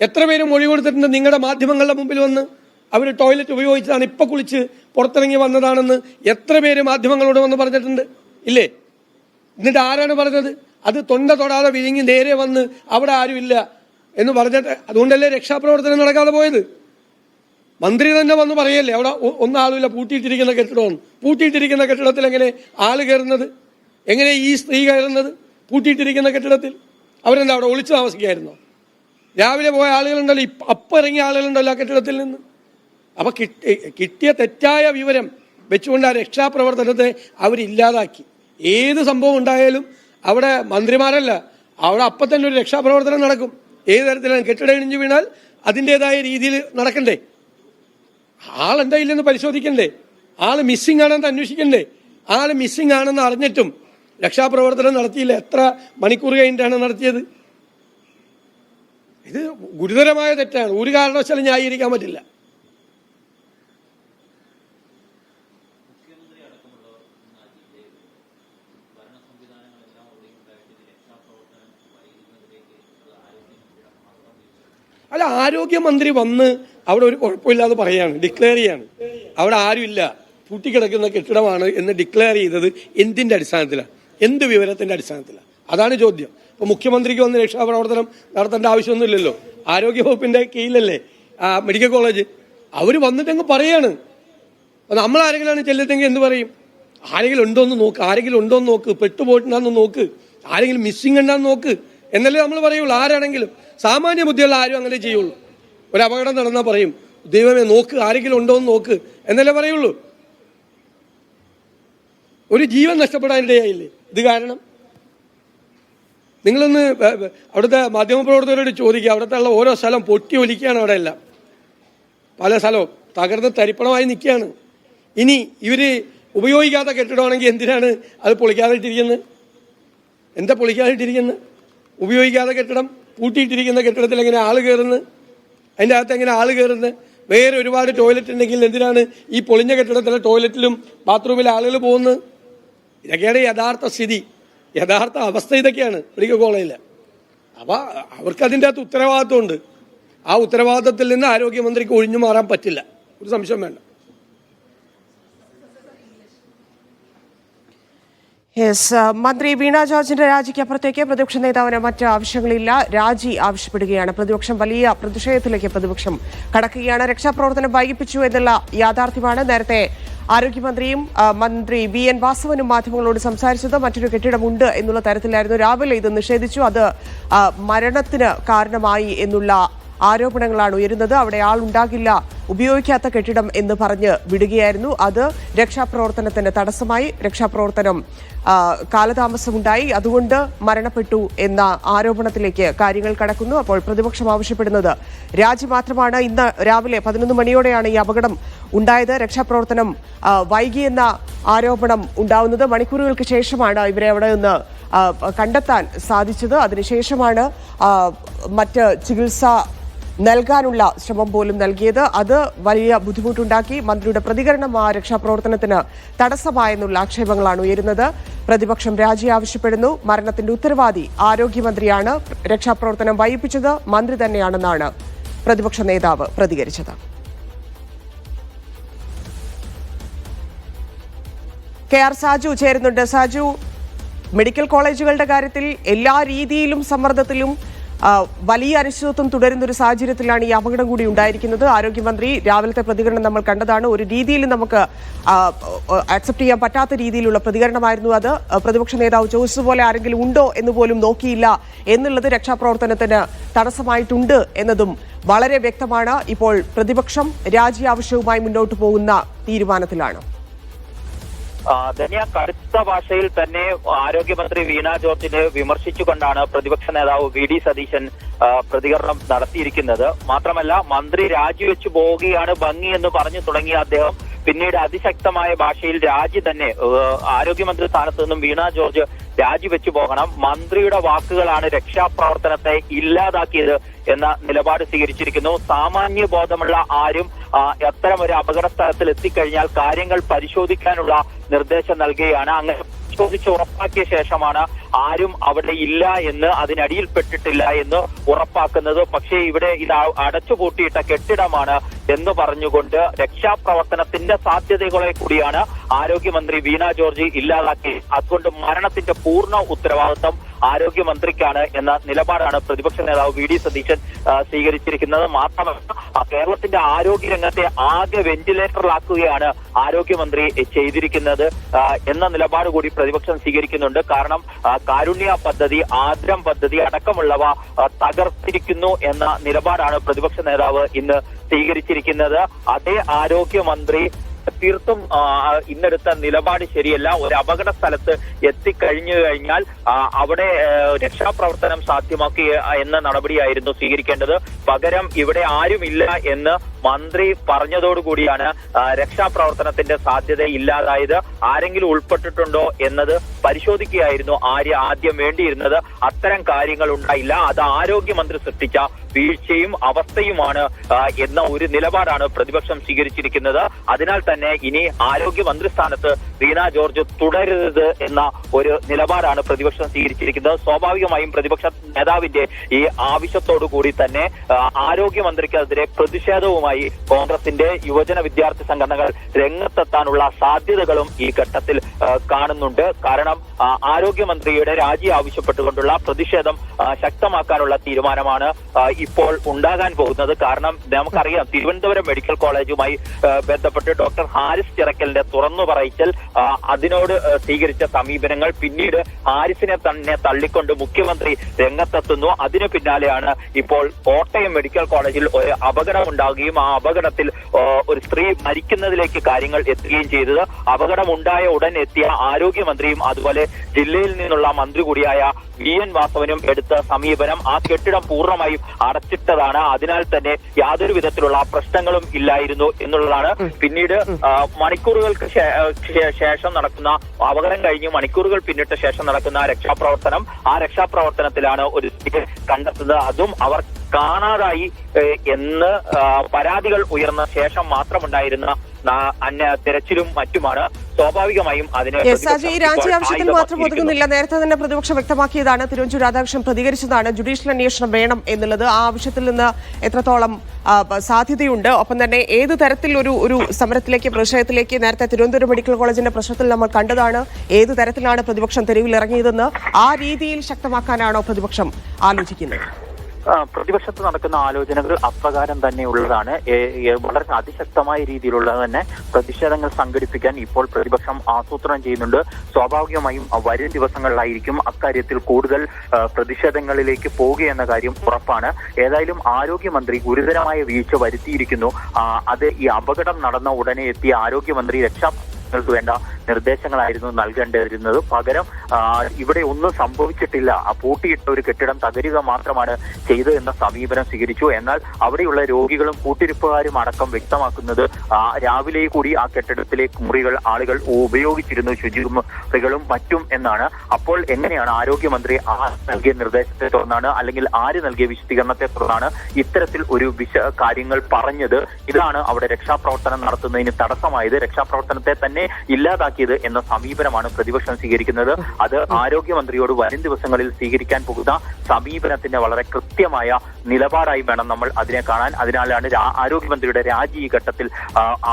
എത്ര പേര് മൊഴി കൊടുത്തിട്ടുണ്ട് നിങ്ങളുടെ മാധ്യമങ്ങളുടെ മുമ്പിൽ വന്ന്? അവർ ടോയ്ലറ്റ് ഉപയോഗിച്ചതാണ്, ഇപ്പം കുളിച്ച് പുറത്തിറങ്ങി വന്നതാണെന്ന് എത്ര പേര് മാധ്യമങ്ങളോട് വന്ന് പറഞ്ഞിട്ടുണ്ട്? ഇല്ലേ? എന്നിട്ട് ആരാണ് പറഞ്ഞത്? അത് തൊണ്ട തൊടാതെ വിഴുങ്ങി നേരെ വന്ന് അവിടെ ആരുമില്ല എന്ന് പറഞ്ഞിട്ട് അതുകൊണ്ടല്ലേ രക്ഷാപ്രവർത്തനം നടക്കാതെ പോയത്? മന്ത്രി തന്നെ വന്ന് പറയല്ലേ അവിടെ ഒന്നാളുമില്ല, പൂട്ടിയിട്ടിരിക്കുന്ന കെട്ടിടമാണ്. പൂട്ടിയിട്ടിരിക്കുന്ന കെട്ടിടത്തിൽ എങ്ങനെ ആള് കയറുന്നത്? എങ്ങനെ ഈ സ്ത്രീ കയറുന്നത്? പൂട്ടിയിട്ടിരിക്കുന്ന കെട്ടിടത്തിൽ അവരെന്താ അവിടെ ഒളിച്ചു താമസിക്കായിരുന്നോ? രാവിലെ പോയ ആളുകളുണ്ടല്ലോ, അപ്പം ഇറങ്ങിയ ആളുകളുണ്ടല്ലോ ആ കെട്ടിടത്തിൽ നിന്ന്. അപ്പം കിട്ടിയ തെറ്റായ വിവരം വെച്ചുകൊണ്ട് ആ രക്ഷാപ്രവർത്തനത്തെ അവരില്ലാതാക്കി. ഏത് സംഭവം ഉണ്ടായാലും അവിടെ മന്ത്രിമാരല്ല, അവിടെ അപ്പം തന്നെ ഒരു രക്ഷാപ്രവർത്തനം നടക്കും. ഏത് തരത്തിലാണ്? കെട്ടിടം ഇടിഞ്ഞു വീണാൽ അതിൻ്റെതായ രീതിയിൽ നടക്കണ്ടേ? ആളെന്താ ഇല്ലെന്ന് പരിശോധിക്കണ്ടേ? ആള് മിസ്സിംഗ് ആണെന്ന് അന്വേഷിക്കണ്ടേ? ആള് മിസ്സിംഗ് ആണെന്ന് അറിഞ്ഞിട്ടും രക്ഷാപ്രവർത്തനം നടത്തിയില്ല. എത്ര മണിക്കൂർ കഴിഞ്ഞിട്ടാണ് നടത്തിയത്? ഇത് ഗുരുതരമായ തെറ്റാണ്. ഒരു കാരണവശാലും ന്യായീകരിക്കാൻ പറ്റില്ല. അല്ല, ആരോഗ്യമന്ത്രി വന്ന് അവിടെ ഒരു കുഴപ്പമില്ലാതെ പറയാണ്, ഡിക്ലെയർ ചെയ്യാണ് അവിടെ ആരുമില്ല, പൂട്ടിക്കിടക്കുന്ന കെട്ടിടമാണ് എന്ന് ഡിക്ലെയർ ചെയ്തത് എന്തിന്റെ അടിസ്ഥാനത്തിലാണ്? എന്ത് വിവരത്തിന്റെ അടിസ്ഥാനത്തിലാണ്? അതാണ് ചോദ്യം. ഇപ്പൊ മുഖ്യമന്ത്രിക്ക് വന്ന് രക്ഷാപ്രവർത്തനം നടത്തേണ്ട ആവശ്യമൊന്നുമില്ലല്ലോ. ആരോഗ്യവകുപ്പിന്റെ കീഴിലല്ലേ മെഡിക്കൽ കോളേജ്. അവർ വന്നിട്ടങ്ങ് പറയാണ്. നമ്മൾ ആരെങ്കിലാണ് ചെല്ലുന്നെങ്കിൽ എന്ത് പറയും? ആരെങ്കിലും ഉണ്ടോന്ന് നോക്ക്, ആരെങ്കിലും ഉണ്ടോന്ന് നോക്ക്, പെട്ടുപോയിട്ടുണ്ടാന്ന് നോക്ക്, ആരെങ്കിലും മിസ്സിംഗ് ഉണ്ടാന്ന് നോക്ക് എന്നല്ലേ നമ്മൾ പറയുള്ളൂ. ആരാണെങ്കിലും സാമാന്യ ബുദ്ധിയുള്ള ആരും അങ്ങനെ ചെയ്യുള്ളൂ. ഒരു അപകടം നടന്നാൽ പറയും, ദൈവമേ നോക്ക്, ആരെങ്കിലും ഉണ്ടോന്ന് നോക്ക് എന്നല്ലേ പറയുള്ളൂ. ഒരു ജീവൻ നഷ്ടപ്പെടാനിടയായില്ലേ ഇത് കാരണം? നിങ്ങളൊന്ന് അവിടുത്തെ മാധ്യമപ്രവർത്തകരോട് ചോദിക്കുക. അവിടുത്തെ ഉള്ള ഓരോ സ്ഥലം പൊട്ടി ഒലിക്കുകയാണ്. അവിടെ എല്ലാം പല സ്ഥലവും തകർന്ന് തരിപ്പണമായി നിൽക്കുകയാണ്. ഇനി ഇവർ ഉപയോഗിക്കാത്ത കെട്ടിടമാണെങ്കിൽ എന്തിനാണ് അത് പൊളിക്കാതെ ഇട്ടിരിക്കുന്നത്? എന്താ പൊളിക്കാതെ ഇട്ടിരിക്കുന്നത്? ഉപയോഗിക്കാതെ കെട്ടിടം, പൂട്ടിയിട്ടിരിക്കുന്ന കെട്ടിടത്തിൽ എങ്ങനെ ആള് കയറുന്നത്? അതിൻ്റെ അകത്ത് എങ്ങനെ ആള് കയറുന്നത്? വേറെ ഒരുപാട് ടോയ്ലറ്റ് ഉണ്ടെങ്കിൽ എന്തിനാണ് ഈ പൊളിഞ്ഞ കെട്ടിടത്തിലെ ടോയ്ലറ്റിലും ബാത്റൂമിലും ആളുകൾ പോകുന്നത്? ഇതൊക്കെയാണ് യഥാർത്ഥ സ്ഥിതി, യഥാർത്ഥ അവസ്ഥ ഇതൊക്കെയാണ് മെഡിക്കൽ കോളേജിൽ. അപ്പോൾ അവർക്ക് അതിൻ്റെ അകത്ത് ഉത്തരവാദിത്വമുണ്ട്. ആ ഉത്തരവാദിത്വത്തിൽ നിന്ന് ആരോഗ്യമന്ത്രിക്ക് ഒഴിഞ്ഞു മാറാൻ പറ്റില്ല, ഒരു സംശയം വേണ്ട. മന്ത്രി വീണ ജോർജിന്റെ രാജിക്ക് അപ്പുറത്തേക്ക് പ്രതിപക്ഷ നേതാവിന് മറ്റ് ആവശ്യങ്ങളില്ല. രാജി ആവശ്യപ്പെടുകയാണ് പ്രതിപക്ഷം. വലിയ പ്രതിഷേധത്തിലേക്ക് പ്രതിപക്ഷം കടക്കുകയാണ്. രക്ഷാപ്രവർത്തനം വൈകിപ്പിച്ചു എന്നുള്ള യാഥാർത്ഥ്യമാണ്. നേരത്തെ ആരോഗ്യമന്ത്രിയും മന്ത്രി വി എൻ വാസവനും മാധ്യമങ്ങളോട് സംസാരിച്ചത് മറ്റൊരു കെട്ടിടമുണ്ട് എന്നുള്ള തരത്തിലായിരുന്നു. രാവിലെ ഇത് നിഷേധിച്ചു. അത് മരണത്തിന് കാരണമായി എന്നുള്ള ആരോപണങ്ങളാണ് ഉയരുന്നത്. അവിടെ ആളുണ്ടാകില്ല, ഉപയോഗിക്കാത്ത കെട്ടിടം എന്ന് പറഞ്ഞ് വിടുകയായിരുന്നു. അത് രക്ഷാപ്രവർത്തനത്തിന് തടസ്സമായി. രക്ഷാപ്രവർത്തനം കാലതാമസമുണ്ടായി, അതുകൊണ്ട് മരണപ്പെട്ടു എന്ന ആരോപണത്തിലേക്ക് കാര്യങ്ങൾ കടക്കുന്നു. അപ്പോൾ പ്രതിപക്ഷം ആവശ്യപ്പെടുന്നത് രാജി മാത്രമാണ്. ഇന്ന് രാവിലെ 11 മണിയോടെയാണ് ഈ അപകടം ഉണ്ടായത്. രക്ഷാപ്രവർത്തനം വൈകിയെന്ന ആരോപണം ഉണ്ടാവുന്നത് മണിക്കൂറുകൾക്ക് ശേഷമാണ് ഇവരെ അവിടെ നിന്ന് കണ്ടെത്താൻ സാധിച്ചത്. അതിനുശേഷമാണ് മറ്റ് ചികിത്സ നൽകാനുള്ള ശ്രമം പോലും നൽകിയത്. അത് വലിയ ബുദ്ധിമുട്ടുണ്ടാക്കി. മന്ത്രിയുടെ പ്രതികരണം ആ രക്ഷാപ്രവർത്തനത്തിന് തടസ്സമായെന്നുള്ള ആക്ഷേപങ്ങളാണ് ഉയരുന്നത്. പ്രതിപക്ഷം രാജി ആവശ്യപ്പെടുന്നു. മരണത്തിന്റെ ഉത്തരവാദി ആരോഗ്യമന്ത്രിയാണ്. രക്ഷാപ്രവർത്തനം വൈകിപ്പിച്ചത് മന്ത്രി തന്നെയാണെന്നാണ് പ്രതിപക്ഷ നേതാവ് പ്രതികരിച്ചത്. KR സാജു ചേരുന്നുണ്ട്. സാജു, മെഡിക്കൽ കോളേജുകളുടെ കാര്യത്തിൽ എല്ലാ രീതിയിലും സമ്മർദ്ദത്തിലും വലിയ അനിശ്ചിതത്വം തുടരുന്ന ഒരു സാഹചര്യത്തിലാണ് ഈ അപകടം കൂടി ഉണ്ടായിരിക്കുന്നത്. ആരോഗ്യമന്ത്രി രാവിലത്തെ പ്രതികരണം നമ്മൾ കണ്ടതാണ്. ഒരു രീതിയിലും നമുക്ക് അക്സെപ്റ്റ് ചെയ്യാൻ പറ്റാത്ത രീതിയിലുള്ള പ്രതികരണമായിരുന്നു അത്. പ്രതിപക്ഷ നേതാവ് ചോദിച്ചതുപോലെ ആരെങ്കിലും ഉണ്ടോ എന്ന് പോലും നോക്കിയില്ല എന്നുള്ളത് രക്ഷാപ്രവർത്തനത്തിന് തടസ്സമായിട്ടുണ്ട് എന്നതും വളരെ വ്യക്തമാണ്. ഇപ്പോൾ പ്രതിപക്ഷം രാജി ആവശ്യവുമായി മുന്നോട്ട് പോകുന്ന തീരുമാനത്തിലാണ്. ധന്യ, കടുത്ത ഭാഷയിൽ തന്നെ ആരോഗ്യമന്ത്രി വീണ ജോർജിനെ വിമർശിച്ചുകൊണ്ടാണ് പ്രതിപക്ഷ നേതാവ് VD സതീശൻ പ്രതികരണം നടത്തിയിരിക്കുന്നത്. മാത്രമല്ല, മന്ത്രി രാജിവെച്ചു പോവുകയാണ് ഭംഗി എന്ന് പറഞ്ഞു തുടങ്ങിയ അദ്ദേഹം പിന്നീട് അതിശക്തമായ ഭാഷയിൽ രാജി തന്നെ, ആരോഗ്യമന്ത്രി സ്ഥാനത്ത് നിന്നും വീണ ജോർജ് രാജിവെച്ചു പോകണം, മന്ത്രിയുടെ വാക്കുകളാണ് രക്ഷാപ്രവർത്തനത്തെ ഇല്ലാതാക്കിയത് എന്ന നിലപാട് സ്വീകരിച്ചിരിക്കുന്നു. സാമാന്യ ബോധമുള്ള ആരും അത്തരം ഒരു അപകട സ്ഥലത്തിൽ എത്തിക്കഴിഞ്ഞാൽ കാര്യങ്ങൾ പരിശോധിക്കാനുള്ള നിർദ്ദേശം നൽകുകയാണ്. അങ്ങനെ പരിശോധിച്ച് ഉറപ്പാക്കിയ ശേഷമാണ് ആരും അവിടെ ഇല്ല എന്ന്, അതിനടിയിൽപ്പെട്ടിട്ടില്ല എന്ന് ഉറപ്പാക്കുന്നത്. പക്ഷേ ഇവിടെ ഇത് അടച്ചുപൂട്ടിയിട്ട കെട്ടിടമാണ് എന്ന് പറഞ്ഞുകൊണ്ട് രക്ഷാപ്രവർത്തനത്തിന്റെ സാധ്യതകളെ കൂടിയാണ് ആരോഗ്യമന്ത്രി വീണ ജോർജ് ഇല്ലാതാക്കി. അതുകൊണ്ട് മരണത്തിന്റെ പൂർണ്ണ ഉത്തരവാദിത്വം ആരോഗ്യമന്ത്രിക്കാണ് എന്ന നിലപാടാണ് പ്രതിപക്ഷ നേതാവ് വി ഡി സതീശൻ സ്വീകരിച്ചിരിക്കുന്നത്. മാത്രമല്ല കേരളത്തിന്റെ ആരോഗ്യരംഗത്തെ ആകെ വെന്റിലേറ്ററിലാക്കുകയാണ് ആരോഗ്യമന്ത്രി ചെയ്തിരിക്കുന്നത് എന്ന നിലപാട് കൂടി പ്രതിപക്ഷം സ്വീകരിക്കുന്നുണ്ട്. കാരണം കാരുണ്യ പദ്ധതി, ആദ്രം പദ്ധതി അടക്കമുള്ളവ തകർത്തിരിക്കുന്നു എന്ന നിലപാടാണ് പ്രതിപക്ഷ നേതാവ് ഇന്ന് സ്വീകരിച്ചിരിക്കുന്നത്. അതേ ആരോഗ്യമന്ത്രി തീർത്തും ഇന്നെടുത്ത നിലപാട് ശരിയല്ല. ഒരു അപകട സ്ഥലത്ത് എത്തിക്കഴിഞ്ഞു കഴിഞ്ഞാൽ അവിടെ രക്ഷാപ്രവർത്തനം സാധ്യമാക്കുക എന്ന നടപടിയായിരുന്നു സ്വീകരിക്കേണ്ടത്. പകരം ഇവിടെ ആരുമില്ല എന്ന് മന്ത്രി പറഞ്ഞതോടുകൂടിയാണ് രക്ഷാപ്രവർത്തനത്തിന്റെ സാധ്യത ഇല്ലാതായത്. ആരെങ്കിലും ഉൾപ്പെട്ടിട്ടുണ്ടോ എന്നത് പരിശോധിക്കുകയായിരുന്നു ആദ്യം വേണ്ടിയിരുന്നത്. അത്തരം കാര്യങ്ങൾ ഉണ്ടായില്ല. അത് ആരോഗ്യമന്ത്രി സൃഷ്ടിച്ച വീഴ്ചയും അവസ്ഥയുമാണ് എന്ന ഒരു നിലപാടാണ് പ്രതിപക്ഷം സ്വീകരിച്ചിരിക്കുന്നത്. അതിനാൽ തന്നെ ഇനി ആരോഗ്യമന്ത്രി സ്ഥാനത്ത് വീണ ജോർജ് തുടരരുത് എന്ന ഒരു നിലപാടാണ് പ്രതിപക്ഷം സ്വീകരിച്ചിരിക്കുന്നത്. സ്വാഭാവികമായും പ്രതിപക്ഷ നേതാവിന്റെ ഈ ആവശ്യത്തോടു കൂടി തന്നെ ആരോഗ്യമന്ത്രിക്കെതിരെ പ്രതിഷേധവുമായി കോൺഗ്രസിന്റെ യുവജന വിദ്യാർത്ഥി സംഘടനകൾ രംഗത്തെത്താനുള്ള സാധ്യതകളും ഈ ഘട്ടത്തിൽ കാണുന്നുണ്ട്. കാരണം ആരോഗ്യമന്ത്രിയുടെ രാജി ആവശ്യപ്പെട്ടുകൊണ്ടുള്ള പ്രതിഷേധം ശക്തമാക്കാനുള്ള തീരുമാനമാണ് ഇപ്പോൾ ഉണ്ടാകാൻ പോകുന്നത്. കാരണം നമുക്കറിയാം, തിരുവനന്തപുരം മെഡിക്കൽ കോളേജുമായി ബന്ധപ്പെട്ട് ഡോക്ടർ ഹാരിസ് ചിറക്കലിന്റെ തുറന്നു പറയിച്ചൽ, അതിനോട് സ്വീകരിച്ച സമീപനങ്ങൾ, പിന്നീട് ഹാരിസിനെ തന്നെ തള്ളിക്കൊണ്ട് മുഖ്യമന്ത്രി രംഗത്തെത്തുന്നു. അതിനു പിന്നാലെയാണ് ഇപ്പോൾ കോട്ടയം മെഡിക്കൽ കോളേജിൽ ഒരു അപകടം ഉണ്ടാകുകയും ആ അപകടത്തിൽ ഒരു സ്ത്രീ മരിക്കുന്നതിലേക്ക് കാര്യങ്ങൾ എത്തുകയും ചെയ്തത്. അപകടമുണ്ടായ ഉടൻ എത്തിയ ആരോഗ്യമന്ത്രിയും അതുപോലെ ജില്ലയിൽ നിന്നുള്ള മന്ത്രി കൂടിയായ വി എൻ വാസവനും എടുത്ത സമീപനം ആ കെട്ടിടം പൂർണ്ണമായും അടച്ചിട്ടതാണ്. അതിനാൽ തന്നെ യാതൊരു വിധത്തിലുള്ള പ്രശ്നങ്ങളും ഇല്ലായിരുന്നു എന്നുള്ളതാണ്. പിന്നീട് മണിക്കൂറുകൾക്ക് ശേഷം നടക്കുന്ന, അപകടം കഴിഞ്ഞ് മണിക്കൂറുകൾ പിന്നിട്ട ശേഷം നടക്കുന്ന രക്ഷാപ്രവർത്തനം, ആ രക്ഷാപ്രവർത്തനത്തിലാണ് ഒരു സ്ത്രീയെ കണ്ടെത്തുന്നത്. അതും അവർ കാണാതായി എന്ന് പരാതികൾ ഉയർന്ന ശേഷം മാത്രമുണ്ടായിരുന്ന തെരച്ചിലും മറ്റുമാണ്. സ്വാഭാവികമായും അതിന് രാജി ആവശ്യത്തിൽ മാത്രം ഒതുങ്ങുന്നില്ല. നേരത്തെ തന്നെ പ്രതിപക്ഷം വ്യക്തമാക്കിയതാണ്, തിരുവഞ്ചൂർ രാധാകൃഷ്ണൻ പ്രതികരിച്ചതാണ്, ജുഡീഷ്യൽ അന്വേഷണം വേണം എന്നുള്ളത്. ആ ആവശ്യത്തിൽ നിന്ന് എത്രത്തോളം സാധ്യതയുണ്ട്? ഒപ്പം തന്നെ ഏത് തരത്തിൽ ഒരു സമരത്തിലേക്ക്, പ്രതിഷേധത്തിലേക്ക് നേരത്തെ തിരുവനന്തപുരം മെഡിക്കൽ കോളേജിന്റെ പ്രശ്നത്തിൽ നമ്മൾ കണ്ടതാണ്. ഏത് തരത്തിലാണ് പ്രതിപക്ഷം തെരുവിൽ ഇറങ്ങിയതെന്ന് ആ രീതിയിൽ ശക്തമാക്കാനാണോ പ്രതിപക്ഷം ആലോചിക്കുന്നത്? പ്രതിപക്ഷത്ത് നടക്കുന്ന ആലോചനകൾ അപ്രകാരം തന്നെയുള്ളതാണ്. വളരെ അതിശക്തമായ രീതിയിലുള്ള തന്നെ പ്രതിഷേധങ്ങൾ സംഘടിപ്പിക്കാൻ ഇപ്പോൾ പ്രതിപക്ഷം ആസൂത്രണം ചെയ്യുന്നുണ്ട്. സ്വാഭാവികമായും വരും ദിവസങ്ങളിലായിരിക്കും അക്കാര്യത്തിൽ കൂടുതൽ പ്രതിഷേധങ്ങളിലേക്ക് പോകുകയെന്ന കാര്യം ഉറപ്പാണ്. ഏതായാലും ആരോഗ്യമന്ത്രി ഗുരുതരമായ വീഴ്ച വരുത്തിയിരിക്കുന്നു. അത് ഈ അപകടം നടന്ന ഉടനെ എത്തിയ ആരോഗ്യമന്ത്രി ൾക്ക് വേണ്ട നിർദ്ദേശങ്ങളായിരുന്നു നൽകേണ്ടിയിരുന്നത്. പകരം ഇവിടെ ഒന്നും സംഭവിച്ചിട്ടില്ല, പൂട്ടിയിട്ട ഒരു കെട്ടിടം തകരുക മാത്രമാണ് ചെയ്തത് എന്ന സമീപനം സ്വീകരിച്ചു. എന്നാൽ അവിടെയുള്ള രോഗികളും കൂട്ടിരിപ്പുകാരും അടക്കം വ്യക്തമാക്കുന്നത് രാവിലെ കൂടി ആ കെട്ടിടത്തിലെ മുറികൾ ആളുകൾ ഉപയോഗിച്ചിരുന്നു, ശുചിമുറികളും മറ്റും എന്നാണ്. അപ്പോൾ എങ്ങനെയാണ് ആരോഗ്യമന്ത്രി നൽകിയ നിർദ്ദേശത്തെ തുടർന്നാണ്, അല്ലെങ്കിൽ ആര് നൽകിയ വിശദീകരണത്തെ തുടർന്നാണ് ഇത്തരത്തിൽ ഒരു കാര്യങ്ങൾ പറഞ്ഞത്? ഇതാണ് അവിടെ രക്ഷാപ്രവർത്തനം നടത്തുന്നതിന് തടസ്സമായത്. രക്ഷാപ്രവർത്തനത്തെ തന്നെ ഇല്ലാതാക്കിയത് എന്ന സമീപനമാണ് പ്രതിപക്ഷം സ്വീകരിക്കുന്നത്. അത് ആരോഗ്യമന്ത്രിയോട് വരും ദിവസങ്ങളിൽ സ്വീകരിക്കാൻ പോകുന്ന സമീപനത്തിന്റെ വളരെ കൃത്യമായ നിലപാടായി വേണം നമ്മൾ അതിനെ കാണാൻ. അതിനാലാണ് ആരോഗ്യമന്ത്രിയുടെ രാജി ഈ ഘട്ടത്തിൽ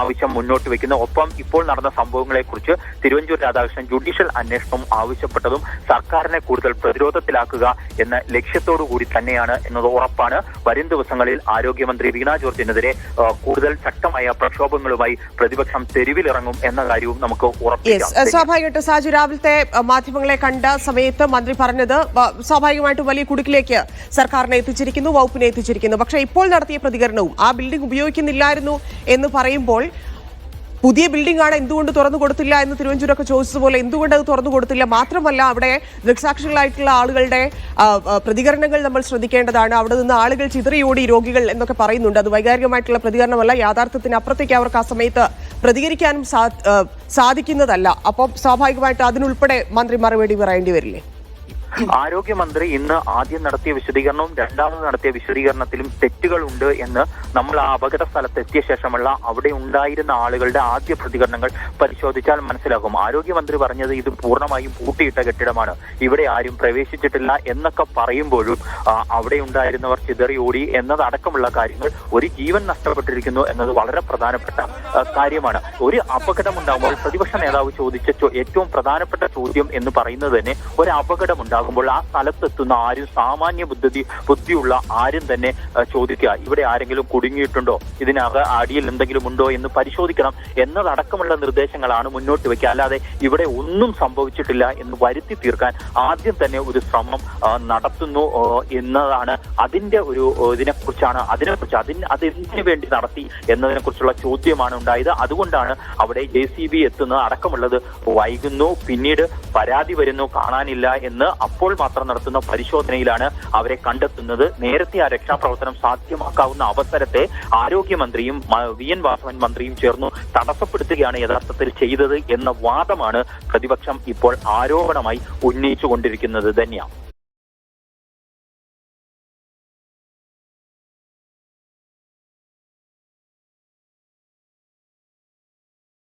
ആവശ്യം മുന്നോട്ട് വെക്കുന്നത്. ഒപ്പം ഇപ്പോൾ നടന്ന സംഭവങ്ങളെ കുറിച്ച് തിരുവഞ്ചൂർ രാധാകൃഷ്ണൻ ജുഡീഷ്യൽ അന്വേഷണം ആവശ്യപ്പെട്ടതും സർക്കാരിനെ കൂടുതൽ പ്രതിരോധത്തിലാക്കുക എന്ന ലക്ഷ്യത്തോടു കൂടി തന്നെയാണ് എന്നത് ഉറപ്പാണ്. വരും ദിവസങ്ങളിൽ ആരോഗ്യമന്ത്രി വീണ ജോർജിനെതിരെ കൂടുതൽ ശക്തമായ പ്രക്ഷോഭങ്ങളുമായി പ്രതിപക്ഷം തെരുവിലിറങ്ങും എന്ന കാര്യവും നമുക്ക് ഉറപ്പിക്കാം. സ്വാഭാവികമായിട്ട് സാജു, രാവിലത്തെ മാധ്യമങ്ങളെ കണ്ട സമയത്ത് മന്ത്രി പറഞ്ഞത് സ്വാഭാവികമായിട്ടും വലിയ കുടുക്കിലേക്ക് സർക്കാരിനെ എത്തിച്ചിരിക്കുന്നു, വകുപ്പിനെ എത്തിച്ചിരിക്കുന്നു. പക്ഷേ ഇപ്പോൾ നടത്തിയ പ്രതികരണവും ആ ബിൽഡിംഗ് ഉപയോഗിക്കുന്നില്ലായിരുന്നു എന്ന് പറയുമ്പോൾ, പുതിയ ബിൽഡിംഗ് ആണ്, എന്തുകൊണ്ട് തുറന്നു കൊടുത്തില്ല എന്ന് തിരുവഞ്ചൂരൊക്കെ ചോദിച്ചതുപോലെ എന്തുകൊണ്ട് അത് തുറന്നു കൊടുത്തില്ല? മാത്രമല്ല, അവിടെ ദൃക്സാക്ഷികളായിട്ടുള്ള ആളുകളുടെ പ്രതികരണങ്ങൾ നമ്മൾ ശ്രദ്ധിക്കേണ്ടതാണ്. അവിടെ നിന്ന് ആളുകൾ ചിതറിയോടി രോഗികൾ എന്നൊക്കെ പറയുന്നുണ്ട്. അത് വൈകാരികമായിട്ടുള്ള പ്രതികരണമല്ല, യാഥാർത്ഥ്യത്തിന് അപ്പുറത്തേക്ക് അവർക്ക് ആ സമയത്ത് പ്രതികരിക്കാനും സാധിക്കുന്നതല്ല. അപ്പം സ്വാഭാവികമായിട്ട് അതിനുൾപ്പെടെ മന്ത്രി മറുപടി പറയേണ്ടി വരില്ലേ? ആരോഗ്യമന്ത്രി ഇന്ന് ആദ്യം നടത്തിയ വിശദീകരണവും രണ്ടാമത് നടത്തിയ വിശദീകരണത്തിലും തെറ്റുകളുണ്ട് എന്ന് നമ്മൾ ആ അപകട സ്ഥലത്ത് എത്തിയ ശേഷമുള്ള അവിടെ ഉണ്ടായിരുന്ന ആളുകളുടെ ആദ്യ പ്രതികരണങ്ങൾ പരിശോധിച്ചാൽ മനസ്സിലാകും. ആരോഗ്യമന്ത്രി പറഞ്ഞത് ഇത് പൂർണ്ണമായും പൂട്ടിയിട്ട കെട്ടിടമാണ്, ഇവിടെ ആരും പ്രവേശിച്ചിട്ടില്ല എന്നൊക്കെ പറയുമ്പോഴും അവിടെ ഉണ്ടായിരുന്നവർ ചിതറി ഓടി എന്നതടക്കമുള്ള കാര്യങ്ങൾ, ഒരു ജീവൻ നഷ്ടപ്പെട്ടിരിക്കുന്നു എന്നത് വളരെ പ്രധാനപ്പെട്ട കാര്യമാണ്. ഒരു അപകടമുണ്ടാകുമ്പോൾ പ്രതിപക്ഷ നേതാവ് ചോദിച്ച ഏറ്റവും പ്രധാനപ്പെട്ട ചോദ്യം എന്ന് പറയുന്നത് തന്നെ, ഒരു അപകടമുണ്ടാകുമ്പോൾ ആ സ്ഥലത്തെത്തുന്ന ആരും, സാമാന്യ ബുദ്ധിയുള്ള ആരും തന്നെ ചോദിക്കുക, ഇവിടെ ആരെങ്കിലും കുടുങ്ങിയിട്ടുണ്ടോ, ഇതിനകം അടിയിൽ എന്തെങ്കിലും ഉണ്ടോ എന്ന് പരിശോധിക്കണം എന്നതടക്കമുള്ള നിർദ്ദേശങ്ങളാണ് മുന്നോട്ട് വെക്കുക. അല്ലാതെ ഇവിടെ ഒന്നും സംഭവിച്ചിട്ടില്ല എന്ന് വരുത്തി തീർക്കാൻ ആദ്യം തന്നെ ഒരു ശ്രമം നടത്തുന്നു എന്നതാണ് അതിന്റെ ഒരു ഇതിനെക്കുറിച്ചാണ് അതെന്തിനു വേണ്ടി നടത്തി എന്നതിനെ കുറിച്ചുള്ള ചോദ്യമാണ് ഉണ്ടായത്. അതുകൊണ്ടാണ് അവിടെ JCB എത്തുന്നത് അടക്കമുള്ളത് വൈകുന്നു, പിന്നീട് പരാതി വരുന്നു, കാണാനില്ല എന്ന് അപ്പോൾ മാത്രം നടത്തുന്ന പരിശോധനയിലാണ് അവരെ കണ്ടെത്തുന്നത്. നേരത്തെ ആ രക്ഷാപ്രവർത്തനം സാധ്യമാക്കാവുന്ന അവസരത്തെ ആരോഗ്യമന്ത്രിയും VN വാസവൻ മന്ത്രിയും ചേർന്നു തടസ്സപ്പെടുത്തുകയാണ് യഥാർത്ഥത്തിൽ ചെയ്തത് എന്ന വാദമാണ് പ്രതിപക്ഷം ഇപ്പോൾ ആരോപണമായി ഉന്നയിച്ചുകൊണ്ടിരിക്കുന്നത്. ധന്യ.